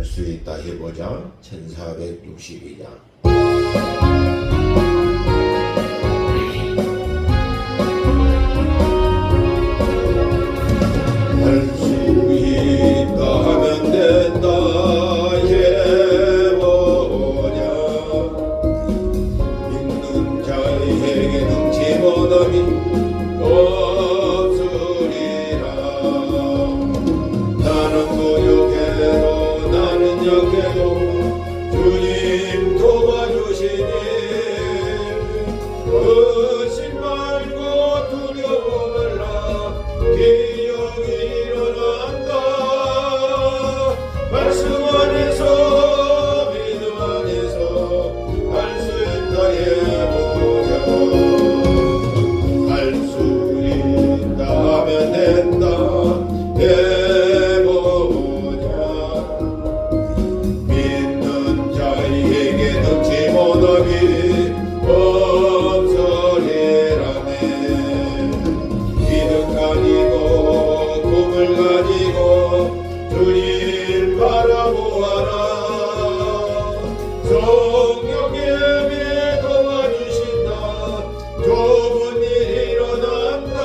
할 수 있다 해보자 1462장. 할 수 있다 하면 된다 해보자. 믿는 자에게 능치 못함이 없으리라. 나는 부족해도 나는 약해도 주님 도와주시니 의심 말고 두려워 말라. 기적이 일어난다. 말씀 안에서 믿음 안에서 할 수 있다 해보자. 할 수 있다 하면 된다 해보자. 믿는 자에게 능치 못함이 없으리라네. 기득 가지고 꿈을 가지고 주님 바라보아라. 성령 예배 도와주신다. 좋은 일 일어난다.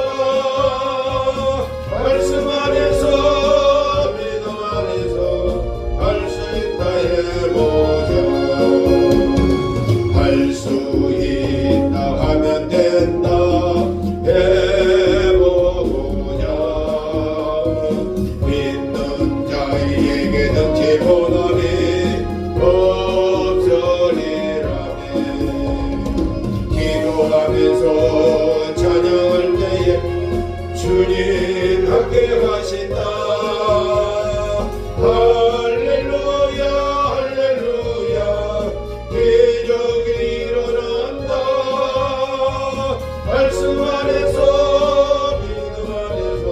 말씀 안에서 믿음 안에서 할 수 있다 해보자. 할 수 있다 하면 된다 해보자. 믿는 자에게 능치 못함이 없으리라네. 기도하면서 찬양할 때에 주님 함께 하신다. 할렐루야 할렐루야. 기적이 일어난다. 말씀 안에서 믿음 안에서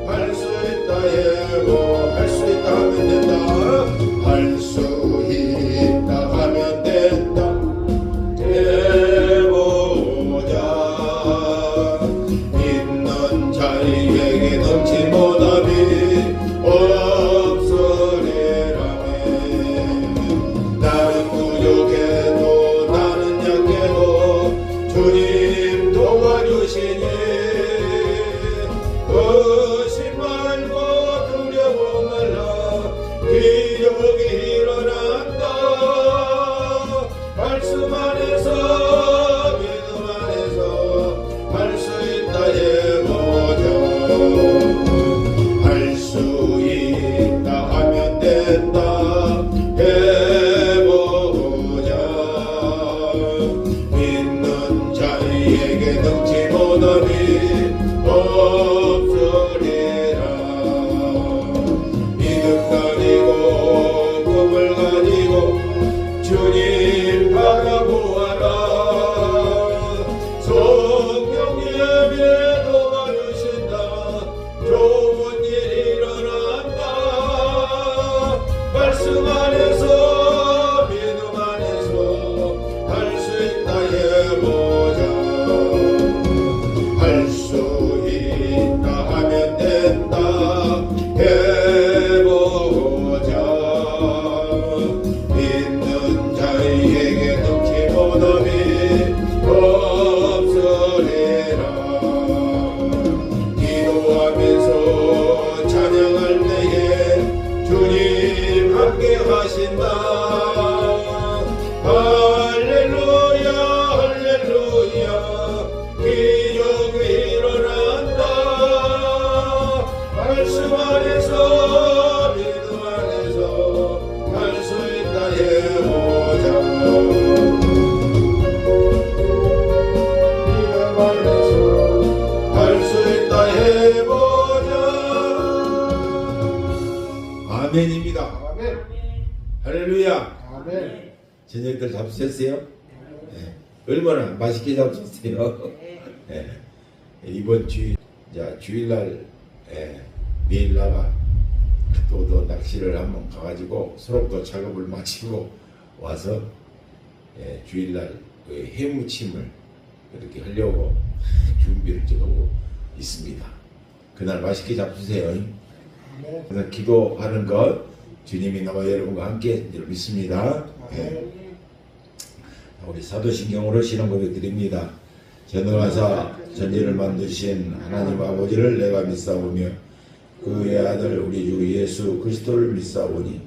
할 수 있다 해보. 할 수 있다 하면 된다. 할 수 있다 하면 된다 해보자. 믿는 자에게 넘치 못함이 없으리라네. 나는 부족해도 나는 약해도 주님 도와주시니 의심 말고 두려워 말라. 기적이 일어난다. 말씀 안에서 믿음 안에서 할 수 있다 해보자. 할 수 있다 하면 된다 해보자. 믿는 자에게 능치 못함이 없으리라. 믿음 가지고 꿈을 가지고 주님 바라보아라. 성령 예배 도와주신다. 좋은 일 일어난다. 말씀 안에서 믿음 안에서 할 수 있다 해보자. 할 수 있다 하면 된다 해보자. 믿는 자에게 능치 못함이 없으리라. 기도하면서 찬양할 때에 주님 함께 하신다. 할렐루야 할렐루야. 기적이 일어난다. 말씀 안에서 믿음 안에서 할 수 있다 해보자. 믿음 안에서 할 수 있다 해보자. 아멘입니다. 아멘. 할렐루야. 아멘. 저녁들 잡수셨어요? 네. 얼마나 맛있게 잡수셨어요? 네. 이번 주일날 내일 나가 또 낚시를 한번 가가지고 소록도 작업을 마치고 와서 주일날 그 해무침을 이렇게 하려고 준비를 좀 하고 있습니다. 그날 맛있게 잡수세요. 그래서 기도하는 것 주님이 나와 여러분과 함께 믿습니다. 네. 우리 사도신경으로 신앙 고백 드립니다. 전능하사 전지를 만드신 하나님 아버지를 내가 믿사오며 그의 아들 우리 주 예수 그리스도를 믿사오니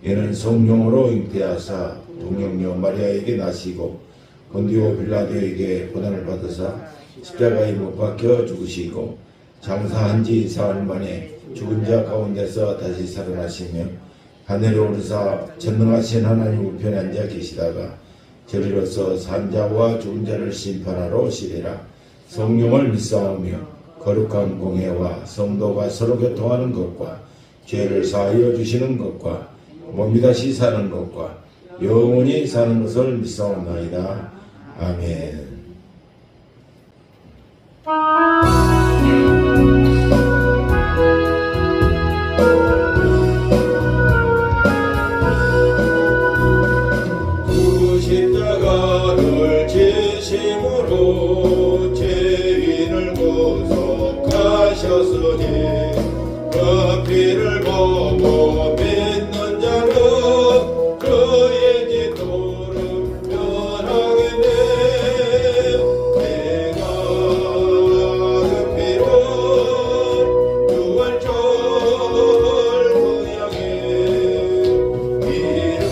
이는 성령으로 잉태하사 동정녀 마리아에게 나시고 본디오 빌라도에게 고난을 받으사 십자가에 못 박혀 죽으시고 장사한 지 사흘 만에 죽은 자 가운데서 다시 살아나시며 하늘에 오르사 전능하신 하나님 우편에 앉아 계시다가 저리로서 산자와 죽은 자를 심판하러 오시리라. 성령을 믿사오며 거룩한 공회와 성도가 서로 교통하는 것과 죄를 사하여 주시는 것과 몸이 다시 사는 것과 영원히 사는 것을 믿사옵나이다. 아멘. 그 십자가를 지심으로 죄인을 구속하셨으니 그 피를 보고 믿는 자는 그의 짓도를 면하겠네. 내가 그 피로 유월절 그 향해 이를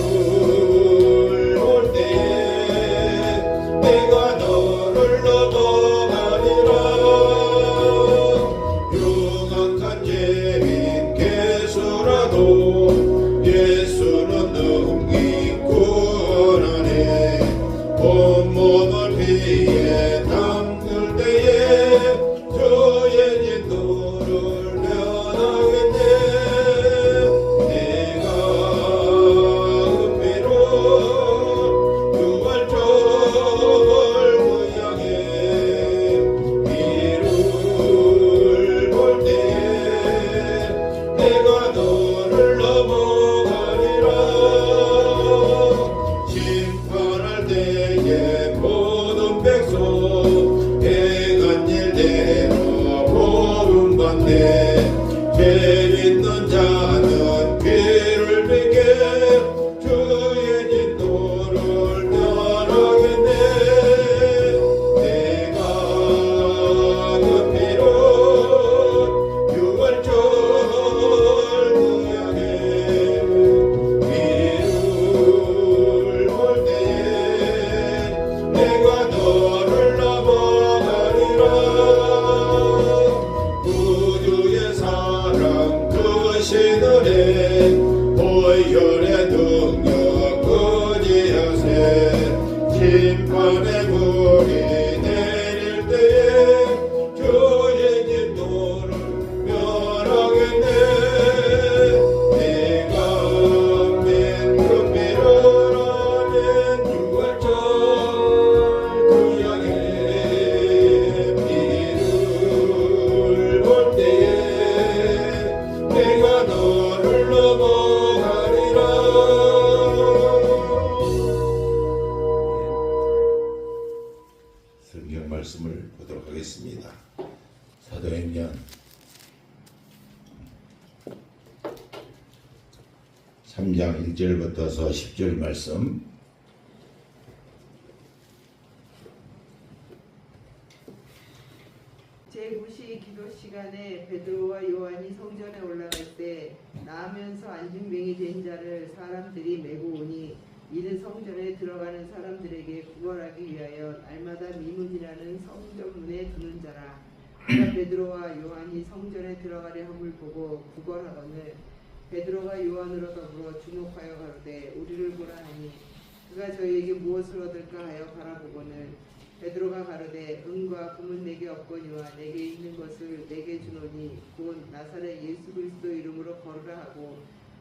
볼 때에 내가 너를 넘어가리라. 흉악한 죄인 개수라도 예수는 능히 구원하네. 온몸을 피에 담글 때에 저의 진노를 면하겠네. 내가 은비로 유월절 그 향해 이를 볼 때에 내가 너를 넘어가리라. 심판할 때에 모든 백성 행한 일대로 복음받네. 죄 있는 자는 귀를 믿게 주의 진노를 면하겠네. 내가 그 피로 유월절 그 향해 이를 볼 때에 내가 너를 넘어가리라. 구주의 사랑 크신 은혜 보혈의 능력 의지하세. 심판의 불이 내릴 때에 주의 진노를 면하겠네. 내가 맨그 피를 아멘 유월절 그 향해 이를 볼 때에 내가 너를 넘어가리라. 성경 말씀을 보도록 하겠습니다. 사도행전 3장 1절부터 10절 말씀. 제9시 기도 시간에 베드로와 요한이 성전에 올라갈 때 나으면서 안진병이 된 자를 사람들이 메고 오니 이는 성전에 들어가는 사람들에게 구걸하기 위하여 날마다 미문이라는 성전문에 두는 자라. 그가 베드로와 요한이 성전에 들어가려 함을 보고 구걸하거늘 베드로가 요한으로 더불어 주목하여 가로되 우리를 보라 하니 그가 저희에게 무엇을 얻을까 하여 바라보거늘 베드로가 가로되 은과 금은 내게 없거니와 내게 있는 것을 내게 주노니 곧 나사렛 예수 그리스도 이름으로 걸으라 하고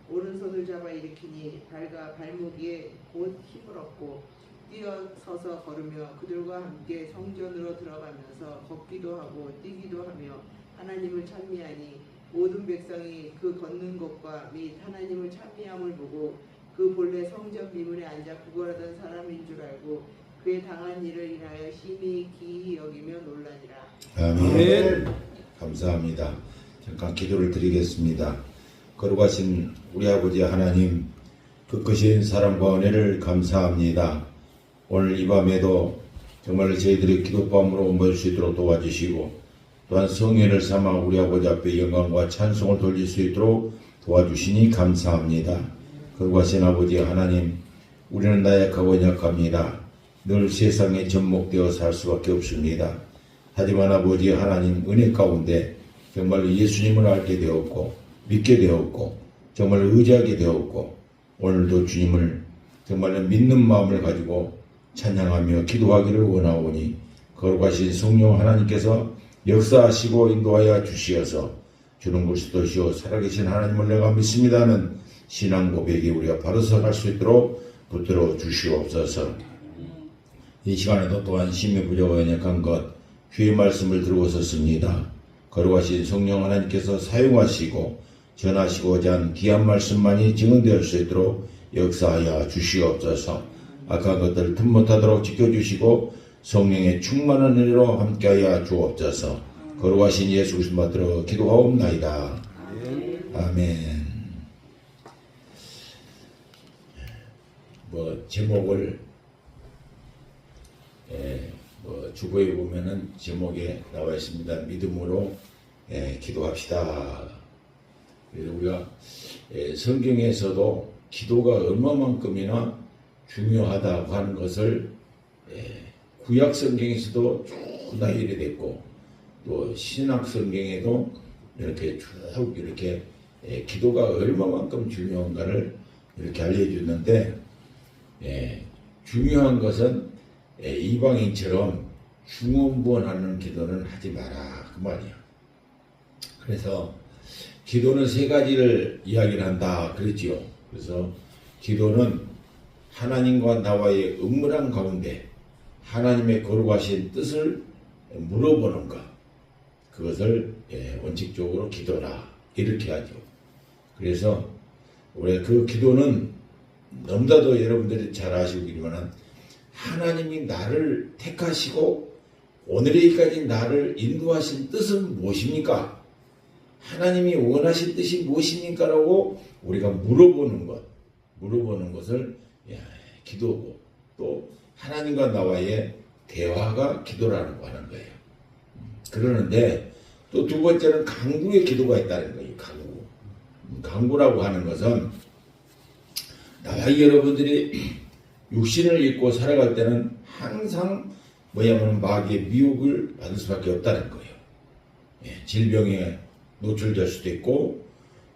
오른손을 잡아 일으키니 발과 발목 위에 곧 힘을 얻고 뛰어서서 걸으며 그들과 함께 성전으로 들어가면서 걷기도 하고 뛰기도 하며 하나님을 찬미하니 모든 백성이 그 걷는 것과 및 하나님을 찬미함을 보고 그 본래 성전 미문에 앉아 구걸하던 사람인 줄 알고 그의 당한 일을 인하여 심히 기이 여기며 놀라니라. 아멘. 감사합니다. 잠깐 기도를 드리겠습니다. 거룩하신 우리 아버지 하나님, 그 크신 사랑과 은혜를 감사합니다. 오늘 이 밤에도 정말 저희들이 기도밤으로 모일 수 있도록 도와주시고, 또한 성회를 삼아 우리 아버지 앞에 영광과 찬송을 돌릴 수 있도록 도와주시니 감사합니다. 거룩하신 아버지 하나님, 우리는 나약하고 약합니다. 늘 세상에 접목되어 살 수밖에 없습니다. 하지만 아버지 하나님, 은혜 가운데 정말 예수님을 알게 되었고 믿게 되었고 정말 의지하게 되었고, 오늘도 주님을 정말 믿는 마음을 가지고 찬양하며 기도하기를 원하오니, 거룩하신 성령 하나님께서 역사하시고 인도하여 주시어서 주는 그리스도시요 살아계신 하나님을 내가 믿습니다는 신앙 고백이 우리가 바로 서갈 수 있도록 붙들어 주시옵소서. 이 시간에도 또한 심히 부족하고 연약한 것 주의 말씀을 들고 섰습니다. 거룩하신 성령 하나님께서 사용하시고 전하시고자 한 귀한 말씀만이 증언되을 수 있도록 역사하여 주시옵소서. 악한 것들 틈 못하도록 지켜주시고 성령의 충만한 은혜로 함께하여 주옵소서. 거룩하신 예수 그리스도 받들어 기도하옵나이다. 아멘. 제목을 주보에 보면은 제목에 나와 있습니다. 믿음으로 기도합시다. 그래서 우리가 성경에서도 기도가 얼마만큼이나 중요하다고 하는 것을 구약 성경에서도 쭉 나열이 됐고, 또 신약 성경에도 이렇게 쭉 이렇게 기도가 얼마만큼 중요한가를 이렇게 알려주는데, 중요한 것은 이방인처럼 중언부언하는 기도는 하지 마라, 그 말이야. 그래서 기도는 세 가지를 이야기를 한다 그랬지요. 그래서 기도는 하나님과 나와의 은밀한 가운데 하나님의 거룩하신 뜻을 물어보는 것, 그것을 원칙적으로 기도라 이렇게 하죠. 그래서 우리 그 기도는 너무나도 여러분들이 잘 아시기지만, 하나님이 나를 택하시고 오늘에까지 나를 인도하신 뜻은 무엇입니까? 하나님이 원하신 뜻이 무엇입니까? 라고 우리가 물어보는 것을 기도고, 또 하나님과 나와의 대화가 기도라고 하는 거예요. 그러는데 또 두 번째는 간구의 기도가 있다는 거예요. 간구라고 하는 것은 나와 여러분들이 육신을 입고 살아갈 때는 항상 마귀의 미혹을 받을 수밖에 없다는 거예요. 질병에 노출될 수도 있고,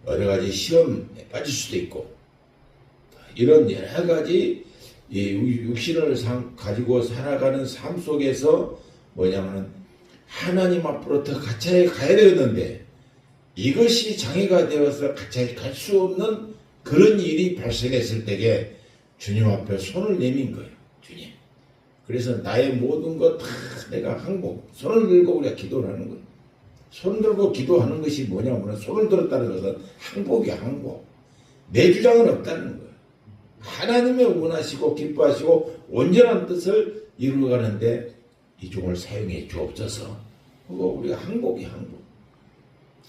여러 가지 시험에 빠질 수도 있고, 이런 여러 가지 육신을 가지고 살아가는 삶 속에서 하나님 앞으로 더 가까이 가야 되었는데, 이것이 장애가 되어서 가까이 갈 수 없는 그런 일이 발생했을 때에 주님 앞에 손을 내민 거예요. 주님. 그래서 나의 모든 것 다 내가 손을 들고 우리가 기도를 하는 거예요. 손 들고 기도하는 것이 뭐냐면, 손을 들었다는 것은 항복이야, 항복. 내 주장은 없다는 거예요. 하나님의 원하시고 기뻐하시고 온전한 뜻을 이루어가는데 이 종을 사용해 주옵소서. 그거 우리가 항복이야, 항복.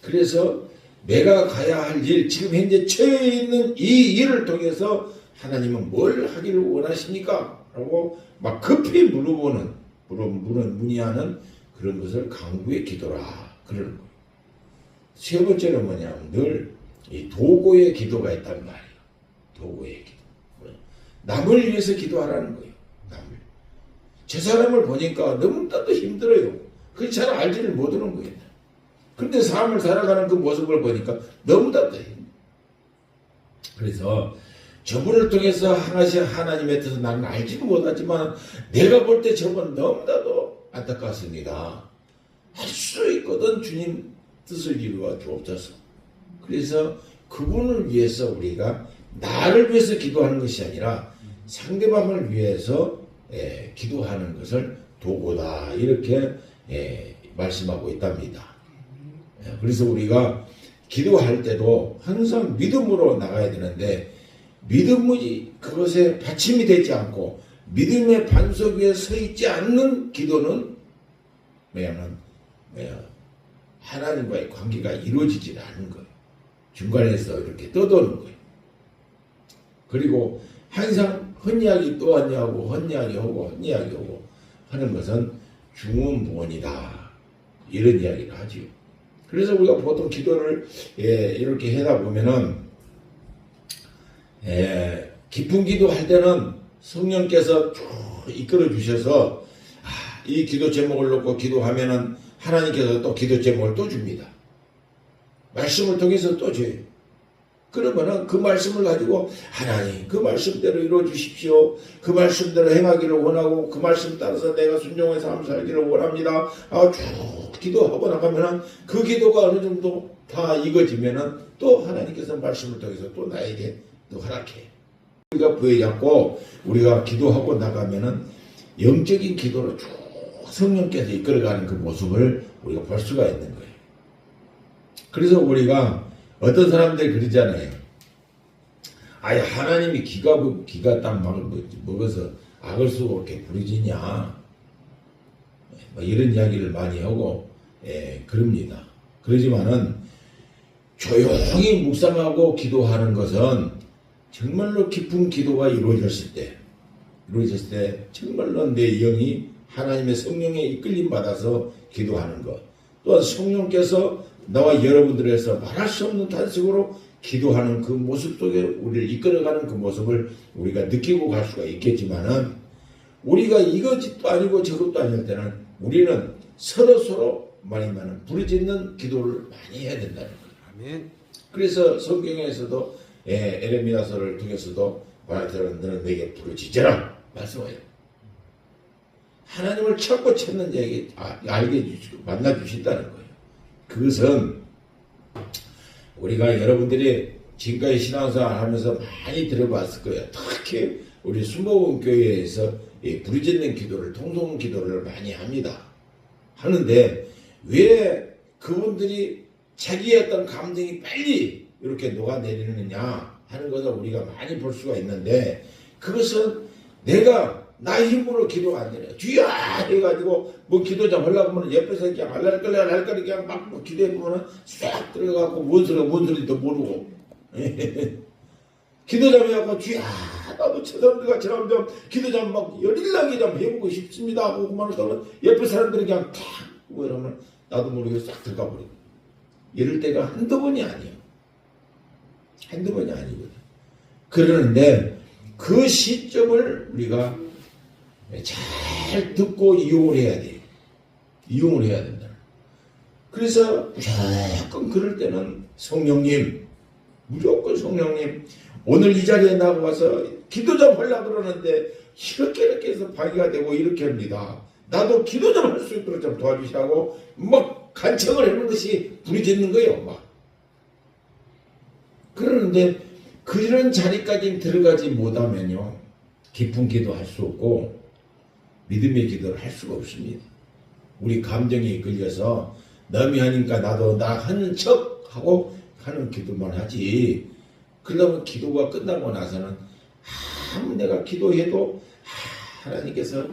그래서 내가 가야 할 일, 지금 현재 처해 있는 이 일을 통해서 하나님은 뭘 하기를 원하십니까? 라고 막 급히 문의하는 그런 것을 간구의 기도라 그러는 거예요. 세 번째는 뭐냐면 늘 이 도고의 기도가 있단 말이에요. 도고의 기도. 남을 위해서 기도하라는 거예요. 저 사람을 보니까 너무나도 힘들어요. 그게 잘 알지를 못하는 거예요. 그런데 삶을 살아가는 그 모습을 보니까 너무나도 힘들어요. 그래서 저분을 통해서 항하신 하나님의 뜻을 나는 알지도 못하지만, 내가 볼 때 저분 너무나도 안타깝습니다. 할 수 있거든 주님 뜻을 이루어 주옵소서. 그래서 그분을 위해서 우리가 나를 위해서 기도하는 것이 아니라 상대방을 위해서 기도하는 것을 도구다 이렇게 말씀하고 있답니다. 그래서 우리가 기도할 때도 항상 믿음으로 나가야 되는데, 믿음이 그것에 받침이 되지 않고 믿음의 반석 위에 서 있지 않는 기도는 하나님과의 관계가 이루어지지 않는 거예요. 중간에서 이렇게 떠도는 거예요. 그리고 항상 헛이야기 또 헛이야기하고 헛이야기하고 헛이야기하고 하는 것은 중언부언이다. 이런 이야기를 하지요. 그래서 우리가 보통 기도를 이렇게 하다 보면은 깊은 기도할 때는 성령께서 쭉 이끌어 주셔서 이 기도 제목을 놓고 기도하면은 하나님께서 또 기도 제목을 또 줍니다. 말씀을 통해서 또 줘요. 그러면은 그 말씀을 가지고 하나님 그 말씀대로 이루어 주십시오. 그 말씀대로 행하기를 원하고 그 말씀 따라서 내가 순종의 삶을 살기를 원합니다. 쭉 기도하고 나가면은 그 기도가 어느 정도 다 익어지면은 또 하나님께서 말씀을 통해서 또 나에게 또 허락해. 우리가 부여잡고 우리가 기도하고 나가면은 영적인 기도로 쭉 성령께서 이끌어가는 그 모습을 우리가 볼 수가 있는 거예요. 그래서 우리가 어떤 사람들이 그러잖아요. 아예 하나님이 기가 딱 먹어서 악을 쓰고 이렇게 부르지냐. 뭐 이런 이야기를 많이 하고, 그럽니다. 그러지만은 조용히 묵상하고 기도하는 것은 정말로 깊은 기도가 이루어졌을 때 정말로 내 영이 하나님의 성령에 이끌림 받아서 기도하는 것. 또한 성령께서 나와 여러분들에서 말할 수 없는 탄식으로 기도하는 그 모습 속에 우리를 이끌어가는 그 모습을 우리가 느끼고 갈 수가 있겠지만은 우리가 이것도 아니고 저것도 아닐 때는 우리는 서로 말이면 부르짖는 기도를 많이 해야 된다는 거예요. 아멘. 그래서 성경에서도 에레미야서를 통해서도 말하자면 너는 내게 부르짖어라 말씀해요. 하나님을 찾는 얘기 알게 해주시고 만나 주신다는 거예요. 그것은 우리가 여러분들이 지금까지 신앙생활 하면서 많이 들어봤을 거예요. 특히 우리 순복음 교회에서 부르짖는 기도를 통성 기도를 많이 합니다. 하는데 왜 그분들이 자기의 어떤 감정이 빨리 이렇게 녹아내리느냐 하는 것을 우리가 많이 볼 수가 있는데 그것은 내가 나의 힘으로 기도가 안 되네. 뒤야 해가지고 뭐 기도 좀 하려고 하면 옆에서 그냥 알랄거리 그냥 막 기도해보면 싹 들어가고 뭔 소리도 모르고 기도 좀 해갖고 뒤야 나도 최선들과 저런 좀 기도 좀 막 열일나게 좀 해보고 싶습니다 하고 그만 하면 옆에 사람들이 그냥 탁 뭐 이러면 나도 모르게 싹 들어가 버리고 이럴 때가 한두 번이 아니에요. 한두 번이 아니거든. 그러는데 그 시점을 우리가 잘 듣고 이용을 해야 돼요. 이용을 해야 된다. 그래서 무조건 그럴 때는 성령님, 무조건 성령님, 오늘 이 자리에 나와서 기도 좀 하려고 그러는데 이렇게 해서 방해가 되고 이렇게 합니다. 나도 기도 좀 할 수 있도록 좀 도와주시라고 막 간청을 하는 것이 부르짖는 거예요. 막. 그러는데 그런 자리까지 들어가지 못하면요. 깊은 기도 할 수 없고 믿음의 기도를 할 수가 없습니다. 우리 감정에 이끌려서 남이 하니까 나도 나 하는 척 하고 하는 기도만 하지. 그러면 기도가 끝나고 나서는 내가 기도해도 하나님께서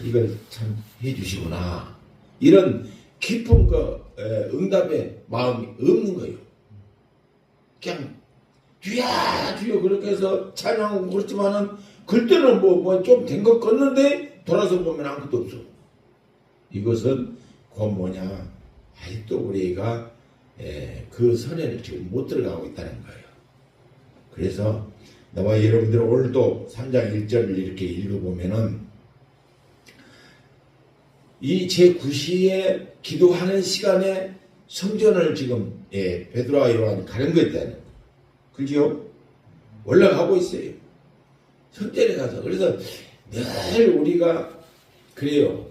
이걸 참 해주시구나. 이런 깊은 응답의 마음이 없는 거예요. 그냥 뒤야 그렇게 해서 찬양하고 그렇지만은 그때는 뭐 좀 된 것 같는데 돌아서 보면 아무것도 없어. 이것은 뭐냐 아직도 우리가 그 선에를 지금 못 들어가고 있다는 거예요. 그래서 나와 여러분들 오늘도 3장 1절을 이렇게 읽어보면은 이 제9시에 기도하는 시간에 성전을 지금 베드로와 요한이 가는 거 있잖아요. 그죠? 올라가고 있어요. 성전에 가서. 그래서 늘 우리가 그래요.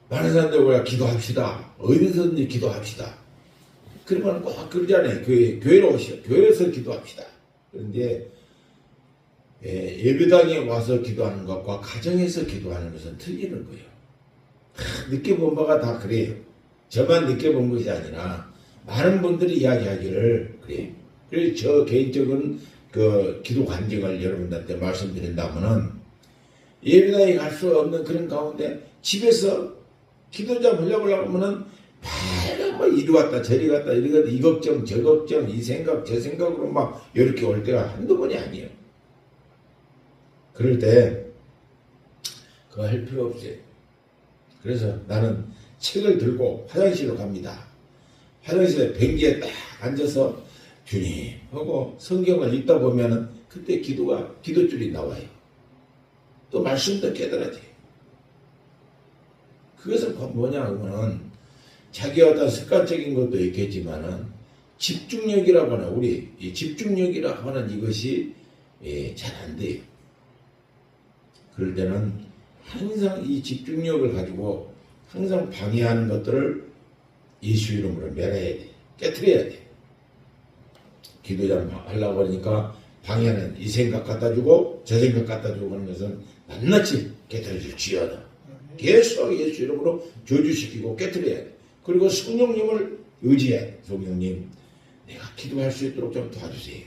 많은 사람들 우리가 기도합시다. 어디서든지 기도합시다. 그러면 꼭 그러잖아요. 교회로 오시오. 교회에서 기도합시다. 그런데 예배당에 와서 기도하는 것과 가정에서 기도하는 것은 틀리는 거예요. 느껴본 바가 다 그래요. 저만 느껴본 것이 아니라 많은 분들이 이야기하기를 그래요. 그래서 저 개인적인 그 기도 간증을 여러분들한테 말씀드린다면은 예배당에 갈 수 없는 그런 가운데 집에서 기도 좀 하려고 하면은 막 이리 왔다 저리 갔다 이 걱정 저 걱정 이 생각 저 생각으로 막 이렇게 올 때가 한두 번이 아니에요. 그럴 때 그거 할 필요 없어요. 그래서 나는 책을 들고 화장실로 갑니다. 화장실에 ben치에 딱 앉아서 주님 하고 성경을 읽다 보면은 그때 기도줄이 나와요. 또 말씀도 깨달아져요. 그것은 뭐냐 하면은 자기의 어떤 습관적인 것도 있겠지만은 집중력이라고 하는 우리 이 집중력이라고 하는 이것이 잘 안 돼요. 그럴 때는 항상 이 집중력을 가지고 항상 방해하는 것들을 예수 이름으로 멸해야 돼. 깨트려야 돼. 기도 좀 하려고 하니까 방해하는 이 생각 갖다 주고 저 생각 갖다 주고 하는 것은 낱낱이 깨트려 줄지어다. 계속 예수 이름으로 저주시키고 깨트려야 돼. 그리고 성령님을 의지해. 성령님 내가 기도할 수 있도록 좀 도와주세요.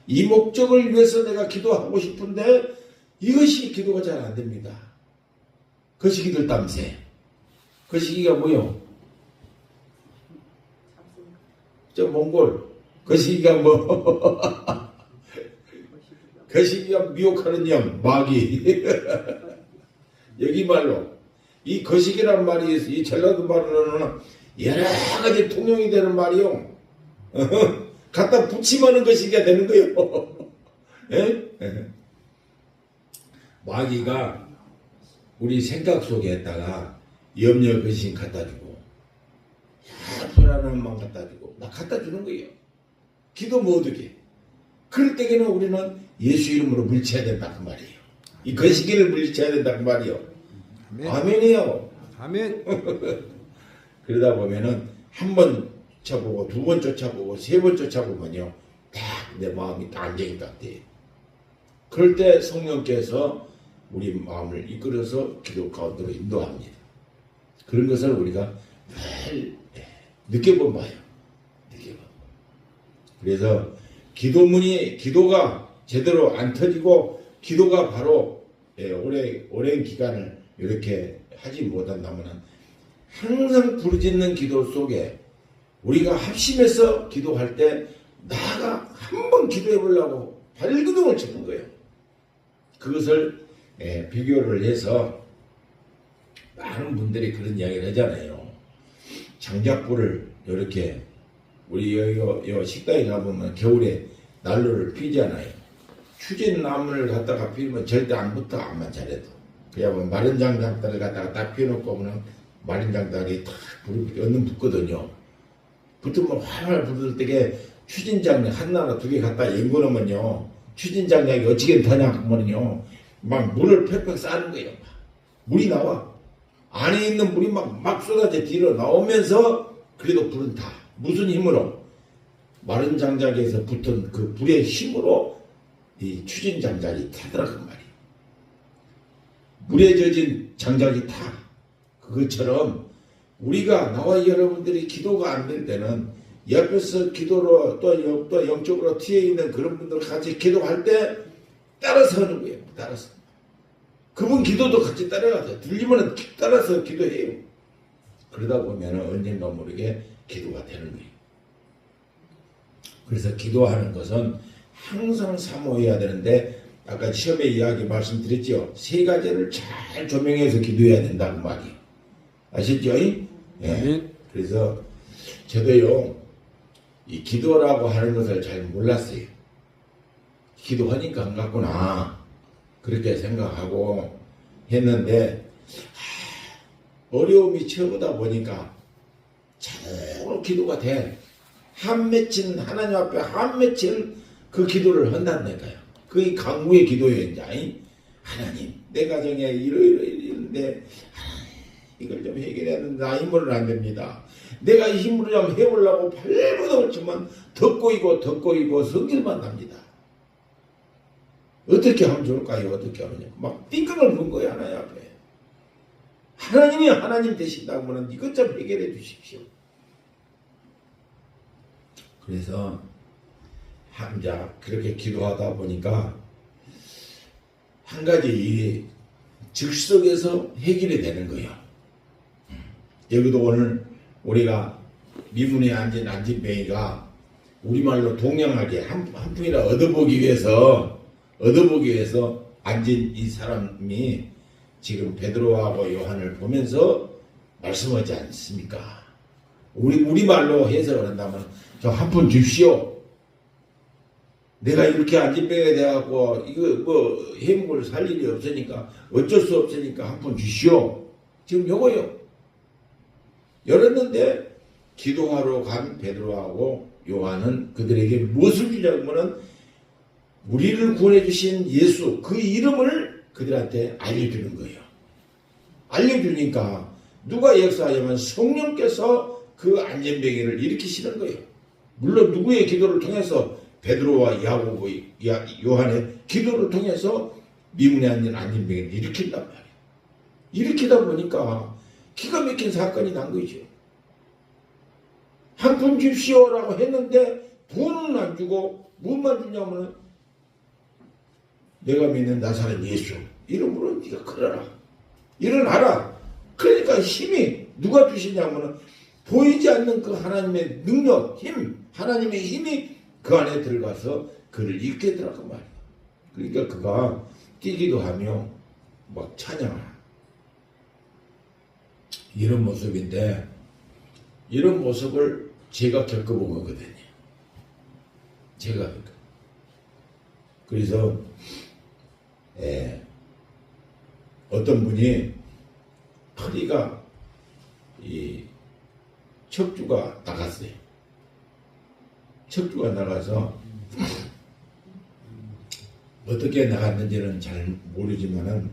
이 목적을 위해서 내가 기도하고 싶은데 이것이 기도가 잘 안 됩니다. 거시기들 땀새. 거시기가 뭐요? 저 몽골. 거시기가 뭐? 거시기가 미혹하는 영, 마귀. 여기 말로 이 거시기란 말이 이 전라도 말로는 여러 가지 통용이 되는 말이요. 갖다 붙이면 거시기가 되는 거요. 예? 마귀가 우리 생각 속에 했다가 염려 근심 갖다 주고 불안한 마음 갖다 주고 막 갖다 주는 거예요. 기도 못 오게. 그럴 때에는 우리는 예수 이름으로 물리쳐야 된다 그 말이에요. 이 거시기를 물리쳐야 된다 그 말이에요. 아멘. 아멘이요. 아멘. 그러다 보면은 한 번 쫓아보고 두 번 쫓아보고 세 번 쫓아보면요 딱 내 마음이 딱 안정이 딱 돼. 그럴 때 성령께서 우리 마음을 이끌어서 기도 가운데로 인도합니다. 그런 것을 우리가 늘 느껴본 바예요. 느껴본. 그래서 기도가 제대로 안 터지고 기도가 바로 오랜 기간을 이렇게 하지 못한다면 항상 부르짖는 기도 속에 우리가 합심해서 기도할 때 나가 한번 기도해 보려고 발구동을 치는 거예요. 그것을 비교를 해서 많은 분들이 그런 이야기를 하잖아요. 장작불을 이렇게 우리 여기 식당에 가보면 겨울에 난로를 피잖아요. 추진나무를 갖다가 피우면 절대 안 붙어 암만 잘해도. 그야말로 마른 장작들을 갖다가 딱 피워놓고 보면 마른 장작이 탁 불이 얼른 붙거든요. 붙으면 활활 부를 때게 추진장작 하나 두 개 갖다 헹궈놓으면요. 추진장작이 어찌게 되냐 하면요. 막 물을 팩팩 싸는 거예요. 물이 나와. 안에 있는 물이 막 쏟아져 뒤로 나오면서 그래도 불은 타. 무슨 힘으로? 마른 장작에서 붙은 그 불의 힘으로 이 추진장작이 타더라고 말이에요. 물에 젖은 장작이 타. 그것처럼 우리가 나와 여러분들이 기도가 안 될 때는 옆에서 기도로 또 영적으로 뒤에 있는 그런 분들 같이 기도할 때 따라서 하는 거예요. 따라서. 그분 기도도 같이 따라가서 들리면 따라서 기도해요. 그러다 보면 언젠가 모르게 기도가 되는 거예요. 그래서 기도하는 것은 항상 사모해야 되는데 아까 시험에 이야기 말씀드렸죠. 세 가지를 잘 조명해서 기도해야 된다고 말이에요. 아시죠? 예. 그래서 저도요 이 기도라고 하는 것을 잘 몰랐어요. 기도하니까 안 갔구나 그렇게 생각하고 했는데 어려움이 처우다 보니까 자꾸 기도가 돼. 한 맺힌 하나님 앞에 한 맺힌 그 기도를 한다니까요. 그게 강구의 기도예요. 이제 하나님 내 가정에 이러이러인데 이걸 좀 해결해야 되는데 나 힘으로는 안 됩니다. 내가 이 힘으로 좀 해보려고 발버둥을 치면 더 꼬이고 성질만 납니다. 어떻게 하면 좋을까요? 어떻게 하면요? 막 띵끈을 분 거예요. 하나님 앞에. 하나님이 하나님 되신다고 하면 이것 좀 해결해 주십시오. 그래서 함자 그렇게 기도하다 보니까 한 가지 일이 즉석에서 해결이 되는 거예요. 여기도 오늘 우리가 미문에 앉은 안진뱅이가 우리말로 동양하게 한 푼이라 얻어보기 위해서 앉은 이 사람이 지금 베드로하고 요한을 보면서 말씀하지 않습니까? 우리말로 해석을 한다면 저 한 푼 주십시오. 내가 이렇게 안진뱅이가 돼갖고 이거 뭐 해먹을 살 일이 없으니까 어쩔 수 없으니까 한 푼 주시오. 지금 요거요. 열었는데 기도하러 간 베드로하고 요한은 그들에게 무엇을 주냐고 하면은 우리를 구원해 주신 예수 그 이름을 그들한테 알려주는 거예요. 알려주니까 누가 역사하냐면 성령께서 그 안진뱅이를 일으키시는 거예요. 물론 누구의 기도를 통해서 베드로와 야고보, 요한의 기도를 통해서 미문에 앉은 안진뱅이를 일으킨단 말이에요. 일으키다 보니까 기가 막힌 사건이 난 거죠. 한 푼 줍시오라고 했는데 돈은 안 주고 무엇만 주냐면 내가 믿는 나사렛 예수 이름으로 네가 걸어라. 일어나라. 그러니까 힘이 누가 주시냐면 보이지 않는 그 하나님의 능력, 힘, 하나님의 힘이 그 안에 들어가서 그를 잃게 더라고 말이야. 그러니까 그가 뛰기도 하며 막 찬양을 이런 모습인데 이런 모습을 제가 겪어본 거거든요. 제가 그래서 어떤 분이 허리가 이 척추가 나갔어요. 척추가 나가서 어떻게 나갔는지는 잘 모르지만은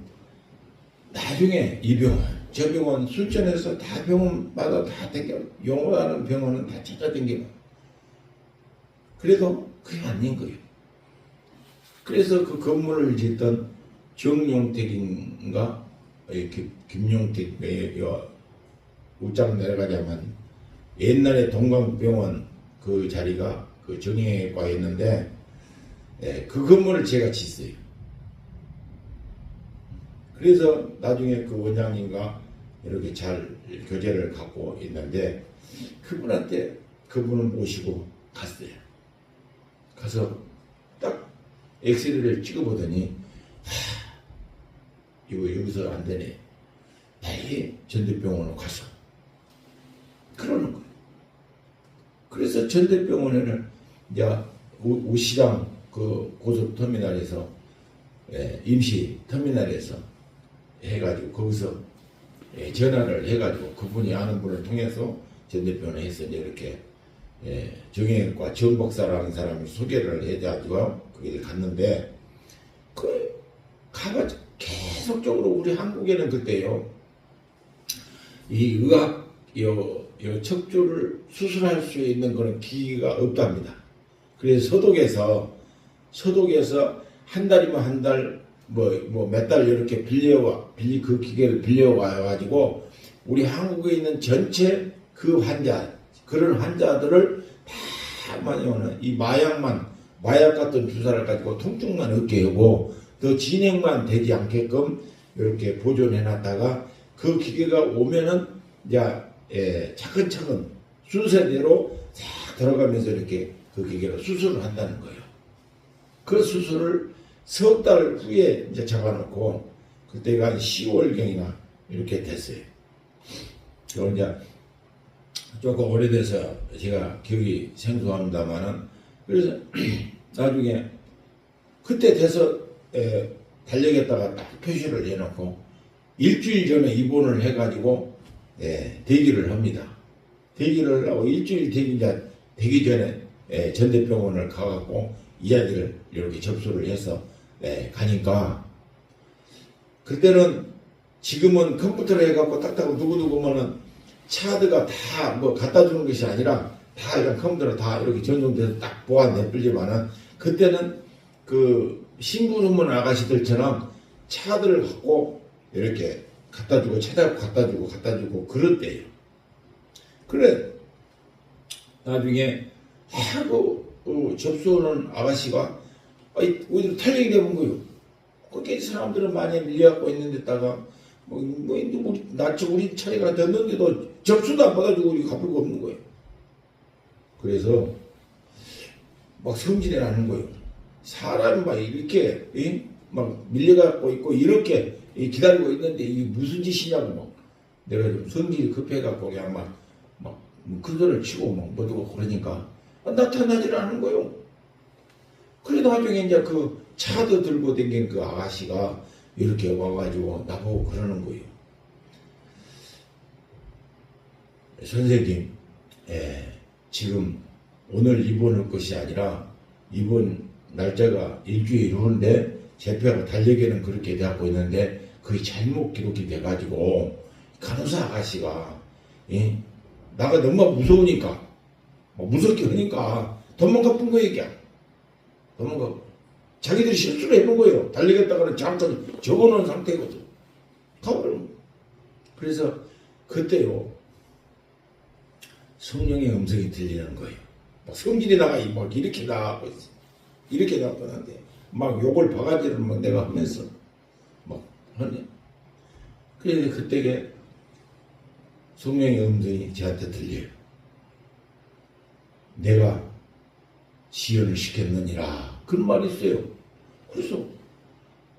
나중에 이 병원, 저 병원 순천에서 다 병원마다 다 댕겨 용호하는 병원은 다 찾아댕겨. 그래도 그게 아닌 거예요. 그래서 그 건물을 짓던 정용택인가 김용택 우장 내려가자면 옛날에 동강병원 그 자리가 그 정형외과에 있는데 그 건물을 제가 짓어요. 그래서 나중에 그 원장님과 이렇게 잘 교제를 갖고 있는데 그분을 모시고 갔어요. 가서 딱 엑스레이를 찍어보더니 이거 여기서 안 되네. 빨리 전대병원으로 가서 그러는 거예요. 그래서 전대병원에는 이제 우시장 그 고속터미널에서 임시 터미널에서 해가지고 거기서 전화를 해가지고 그분이 아는 분을 통해서 전대병원에 해서 이렇게 정형외과 정복사라는 사람이 소개를 해가지고 거기를 갔는데 가가지고 계속적으로 우리 한국에는 그때요 이 의학 요 척추를 수술할 수 있는 그런 기기가 없답니다. 그래서 서독에서 한 달이면 한 달 몇 달 이렇게 그 기계를 빌려와 가지고 우리 한국에 있는 전체 그 그런 환자들을 다 많이 이 마약 같은 주사를 가지고 통증만 얻게 하고 더 진행만 되지 않게끔 이렇게 보존해 놨다가 그 기계가 오면은 이제 차근차근 순서대로 싹 들어가면서 이렇게 그 기계로 수술을 한다는 거예요. 그 수술을 석 달 후에 이제 잡아놓고 그때가 한 10월경이나 이렇게 됐어요. 그건 이제 조금 오래돼서 제가 기억이 생소합니다만은 그래서 나중에 그때 돼서 달력에다가 딱 표시를 해놓고 일주일 전에 입원을 해가지고 대기를 합니다. 대기를 하고 일주일 되기 전에 전대병원을 가갖고 이야기를 이렇게 접수를 해서 가니까 그때는 지금은 컴퓨터로 해갖고 딱딱 누구면은 차드가 다 뭐 갖다 주는 것이 아니라 다 이런 컴퓨터로 다 이렇게 전송돼서 딱 보완돼 불리만은 그때는 그 신부름문 아가씨들처럼 차들을 갖고 이렇게 갖다 주고 찾아고 갖다 주고 그럴 때예요. 그래 나중에 하고 접수하는 아가씨가 어디로 탈령이 되는 거예요. 거기 사람들은 많이 밀려갖고 있는 데다가 우리 차례가 됐는데도 접수도 안 받아주고 우리 갚을 거 없는 거예요. 그래서 막 성질이 나는 거예요. 사람이 막 이렇게 막 밀려갖고 있고 이렇게 기다리고 있는데 이게 무슨 짓이냐고 막 내가 좀 성질이 급해갖고 그냥 막 큰 소리를 치고 막 뭐고 그러니까 나타나질 않은 거예요. 그래 나중에 이제 그 차도 들고 댕긴 그 아가씨가 이렇게 와가지고 나보고 그러는 거예요. 선생님, 지금 오늘 입원할 것이 아니라 입원 날짜가 일주일 후인데 재표하고 달력에는 그렇게 돼갖고 있는데 그게 잘못 기록이 돼가지고 간호사 아가씨가 나가 너무 무서우니까 무섭게 하니까 도망가쁜 거예요. 그냥 도망가. 자기들이 실수를 해본 거예요. 달리겠다가는 잠깐 적어놓은 상태거든. 가버리는. 그래서 그때요 성령의 음성이 들리는 거예요. 막 성질이 나가 막 이렇게 나가고 있어. 이렇게 나타나는데 막 욕을 바가지를 막 내가 하면서 막 하네. 그래서 그때 성령의 음성이 저한테 들려요. 내가 지연을 시켰느니라. 그런 말이 있어요. 그래서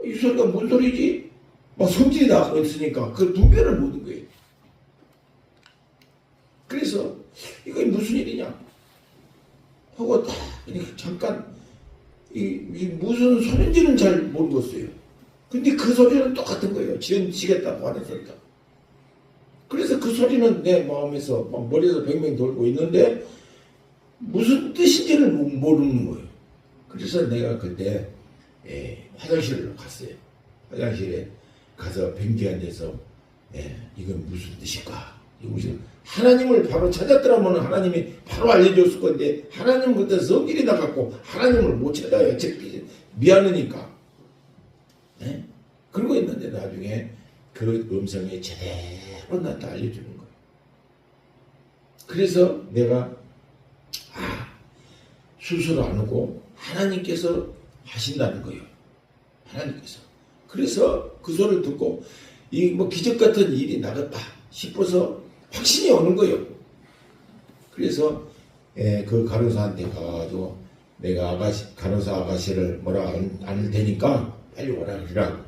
이 소리가 뭔 소리지? 막 성질이 나고 있으니까 그 두 배를 묻은 거예요. 그래서 이게 무슨 일이냐 하고 딱 잠깐 이 무슨 소리인지는 잘 모르겠어요. 근데 그 소리는 똑같은 거예요. 지연 시겠다고 하는 소리가. 그래서 그 소리는 내 마음에서 막 머리에서 뱅뱅 돌고 있는데 무슨 뜻인지를 모르는 거예요. 그래서 내가 그때 화장실로 갔어요. 화장실에 가서 변기에 앉아서 이건 무슨 뜻일까? 이것이 하나님을 바로 찾았더라면 하나님이 바로 알려줬을 건데 하나님 그때 성질이 나갖고 하나님을 못 찾아요. 미안하니까. 그러고 있는데 나중에 그 음성이 제대로 나한테 알려주는 거예요. 그래서 내가 수술 안 하고 하나님께서 하신다는 거예요. 하나님께서. 그래서 그 소리를 듣고 이 기적 같은 일이 나갔다 싶어서 확신이 오는 거예요. 그래서 그 간호사한테 가가지고 내가 간호사 아가씨를 뭐라 안 테니까 빨리 오라 그러라고.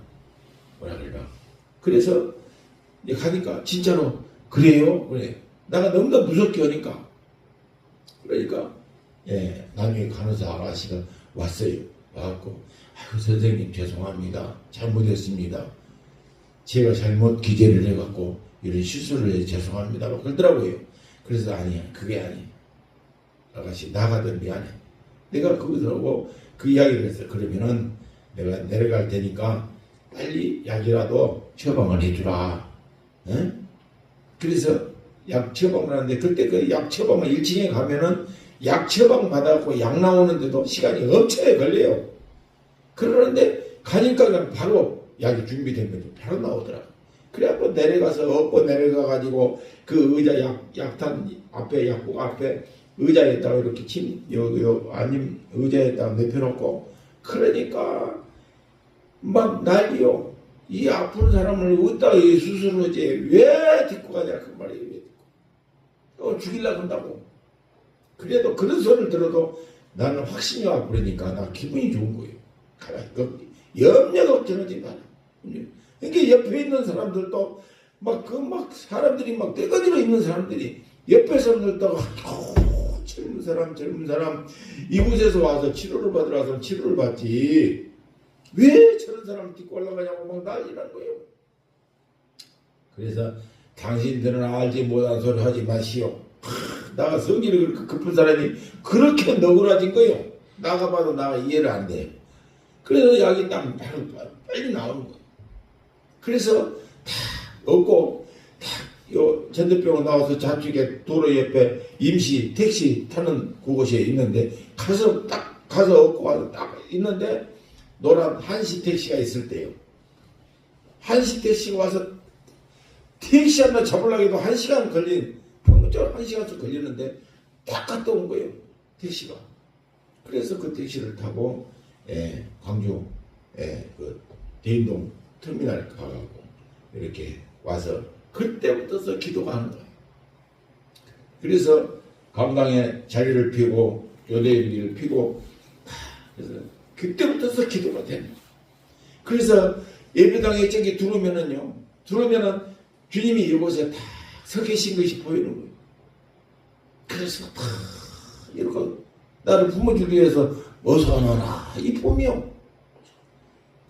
그래서 가니까 진짜로 그래요? 그래. 내가 너무나 무섭게 하니까. 그러니까 나중에 간호사 아가씨가 왔어요. 와갖고 선생님 죄송합니다. 잘못했습니다. 제가 잘못 기재를 해갖고 이런 실수를 해서 죄송합니다. 그러더라고요. 그래서 아니야. 그게 아니야. 아가씨 나가든 미안해. 내가 그거더라고 그 이야기를 했어. 그러면은 내가 내려갈 테니까 빨리 약이라도 처방을 해주라. 그래서 약 처방을 하는데 그때 그 약 처방을 1층에 가면은 약 처방 받아갖고 약 나오는데도 시간이 엄청 걸려요. 그러는데 가니까 그냥 바로 약이 준비된 거죠. 바로 나오더라고. 그래갖고 업고 내려가가지고 그 의자 약탄 앞에 약국 앞에 의자에다가 이렇게 아님 의자에다가 내펴놓고 그러니까 막 난리요. 이 아픈 사람을 어디다 수술하지 왜 데리고 가냐 그 말이에요. 죽이려고 한다고. 그래도 그런 소리를 들어도 나는 확신이 와 버리니까 나 기분이 좋은 거예요. 가만히 염려 걱정하지 마라. 그러니까 옆에 있는 사람들도 사람들이 떼거지로 있는 사람들이 옆에서 늘다가 젊은 사람 이곳에서 와서 치료를 받으러 와서 치료를 받지 왜 저런 사람 딛고 올라가냐고 막 난리난 거예요. 그래서 당신들은 알지 못한 소리 하지 마시오. 나가 성질이 그렇게 급한 사람이 그렇게 너그러진 거예요. 나가 봐도 나가 이해를 안 돼. 그래서 약이 딱 빨리 나오는 거예요. 그래서 다 얻고 전대병원 나와서 좌측에 도로 옆에 임시 택시 타는 그곳에 있는데 가서 얻고 와서 딱 있는데 노란 한시 택시가 있을 때요. 한시 택시가 와서 택시 하나 잡으려고 해도 1시간 평균적으로 1시간씩 걸리는데 딱 갔다 온 거예요. 택시가. 그래서 그 택시를 타고 광주 그 대인동 터미널 가가고 이렇게 와서 그때부터 기도가 하는 거예요. 그래서 강당에 자리를 피고 교대를 피고 그래서 그때부터 기도가 되는 거예요. 그래서 예배당에 저기 들어오면은 주님이 이곳에 다 서 계신 것이 보이는 거예요. 그래서 다 이렇게 나를 품어주기 위해서 어서 오너라 이 봄이요.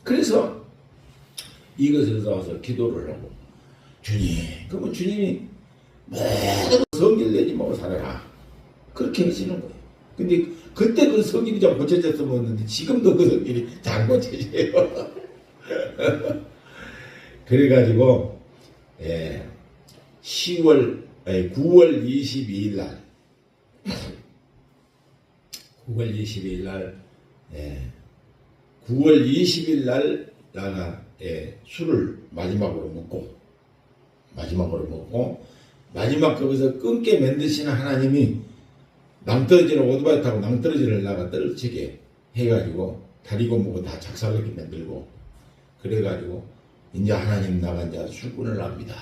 그래서 이것에서 와서 기도를 하고 주님, 그러면 주님이 모든 성질 내지 말고 살아라 그렇게 하시는 거예요. 근데 그때 그 성질이 좀 고쳐졌으면 지금도 그 성질이 잘 고쳐져요. 그래가지고 9월 22일 날 9월 22일 날 9월 20일 날 나가 술을 마지막으로 먹고 마지막 거기서 끊게 만드시는 하나님이 낭떠러지를 오토바이 타고 낭떠러지를 나가 떨어지게 해가지고 다리고 뭐고 다 작살나게 만들고 그래가지고 이제 하나님 나가 이제 술꾼을 합니다.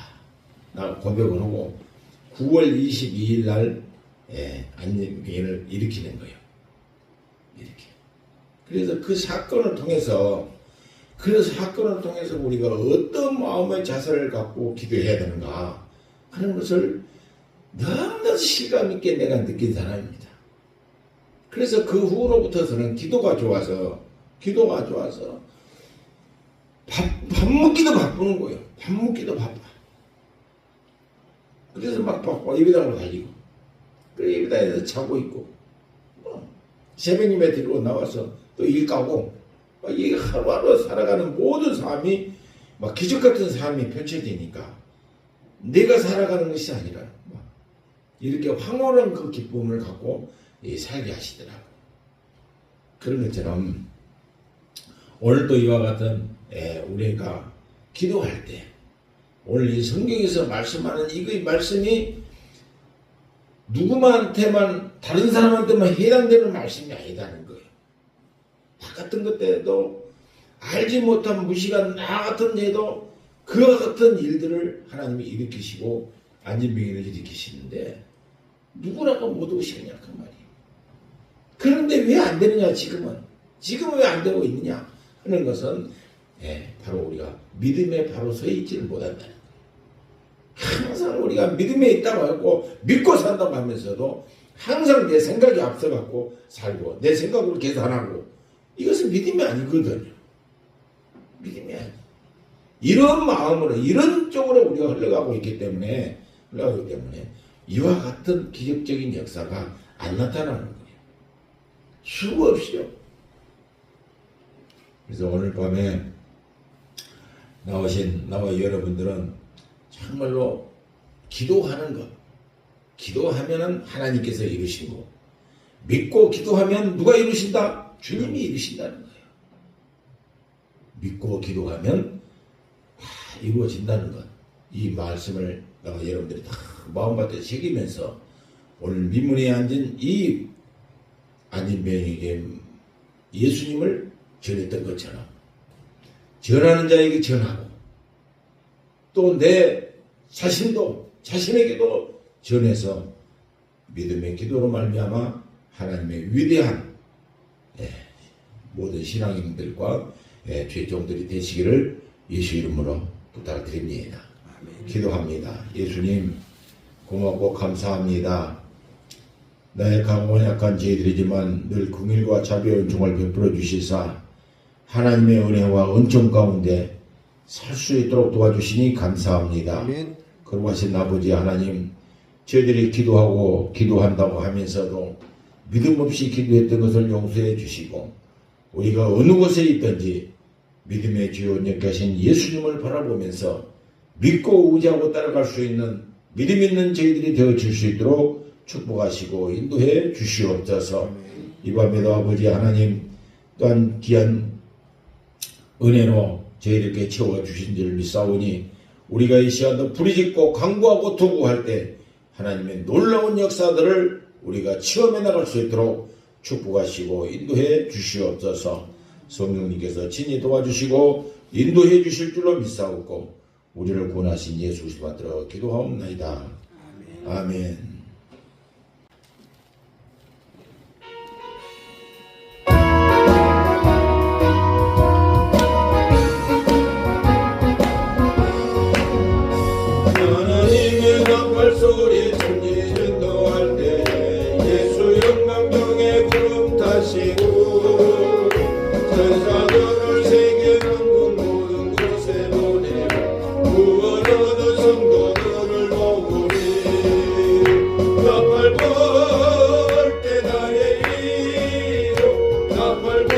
나 고백을 하고 9월 22일 날 안진뱅이를 일으키는 거예요. 이렇게. 그래서 그 사건을 통해서 우리가 어떤 마음의 자세를 갖고 기도해야 되는가 하는 것을 너무나 실감 있게 내가 느낀 사람입니다. 그래서 그 후로부터서는 기도가 좋아서 밥 먹기도 바쁘는 거예요. 밥 먹기도 바빠. 그래서 막 바빠 예배당으로 달리고 그래 예배당에서 자고 있고 새벽 예배 드리고 나와서 또 일 가고 이 하루하루 살아가는 모든 삶이 막 기적 같은 삶이 펼쳐지니까 내가 살아가는 것이 아니라 이렇게 황홀한 그 기쁨을 갖고 살게 하시더라고요. 그런 것처럼 오늘도 이와 같은 우리가 기도할 때 오늘 이 성경에서 말씀하는 이 말씀이 누구한테만 다른 사람한테만 해당되는 말씀이 아니다는 거예요. 나 같은 것 때도 알지 못한 무시간 나 같은 얘도 그와 같은 일들을 하나님이 일으키시고 안진뱅이를 일으키시는데 누구라고 못 오시느냐 그 말이에요. 그런데 왜 안 되느냐 지금은 왜 안 되고 있느냐 하는 것은 바로 우리가 믿음에 바로 서 있지를 못한다는 거예요. 항상 우리가 믿음에 있다고 하고 믿고 산다고 하면서도 항상 내 생각이 앞서갖고 살고 내 생각으로 계산하고 이것은 믿음이 아니거든요. 믿음이 아니에요. 이런 마음으로 이런 쪽으로 우리가 흘러가고 있기 때문에 이와 같은 기적적인 역사가 안 나타나는 거예요. 수가 없이요. 그래서 오늘 밤에 나오신 나와 여러분들은 정말로 기도하는 것, 기도하면 하나님께서 이루시고 믿고 기도하면 누가 이루신다? 주님이 이루신다는 거예요. 믿고 기도하면 다 이루어진다는 것. 이 말씀을 여러분들이 다 마음밭에 새기면서 오늘 민문에 앉은 이 안진뱅이에게 예수님을 전했던 것처럼 전하는 자에게 전하고 또 내 자신에게도 전해서 믿음의 기도로 말미암아 하나님의 위대한 모든 신앙인들과 죄종들이 되시기를 예수 이름으로 부탁드립니다. 기도합니다. 예수님 고맙고 감사합니다. 나의 강한 약한 죄들이지만 늘 긍휼과 자비와 은총을 베풀어 주시사 하나님의 은혜와 은총 가운데 살 수 있도록 도와주시니 감사합니다. 거룩하신 아버지 하나님, 저희들이 기도한다고 하면서도 믿음 없이 기도했던 것을 용서해 주시고 우리가 어느 곳에 있든지 믿음의 주요 역하신 예수님을 바라보면서 믿고 의지하고 따라갈 수 있는 믿음 있는 저희들이 되어질 수 있도록 축복하시고 인도해 주시옵소서. 이 밤에도 아버지 하나님 또한 귀한 은혜로 저희들께 채워주신 줄 믿사오니 우리가 이 시간도 부르짖고 간구하고 도구할 때 하나님의 놀라운 역사들을 우리가 체험해 나갈 수 있도록 축복하시고 인도해 주시옵소서. 성령님께서 친히 도와주시고 인도해 주실 줄로 믿사오고 우리를 구원하신 예수 그리스도 받들어 기도하옵나이다. 아멘. 하나님의 나팔 소리 천지 전도할 때 예수 영광 중에 구름 타시고 천사들을 세계 만국 모든 곳에 보내고 구원 얻은 성도들을 모으리. 나팔 불 때 나의 이름 나팔 불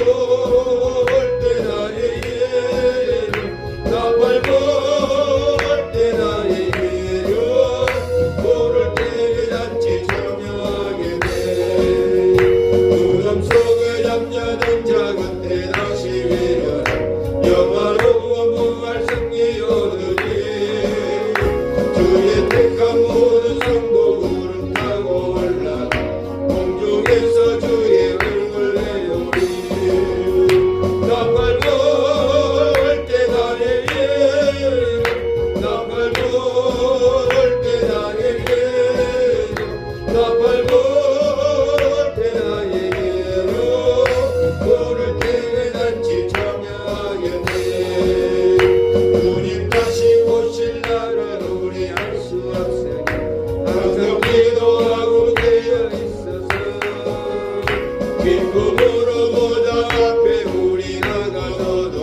때 나의 이름 나팔 불 때 나의 이름 불을 때 잔치 참여하게 돼. 구름 속에 잠자던 작은 때 다시 일어나 영화로운 부활 승리 얻으리. 주의 택한 모든 성도 구름 타고 올라가 공중에서 주의 얼굴 내오리. 나팔 불 때 나의 이름 나팔 불 때 나의 이름 나팔 불 때 나의 이름 불을 때 잔치 참여하겠네. 주님 다시 오실 날은 우리 알 수 없으니 항상 기도하고 깨어 있어서 기쁨으로 보좌 앞에 우리 나가서도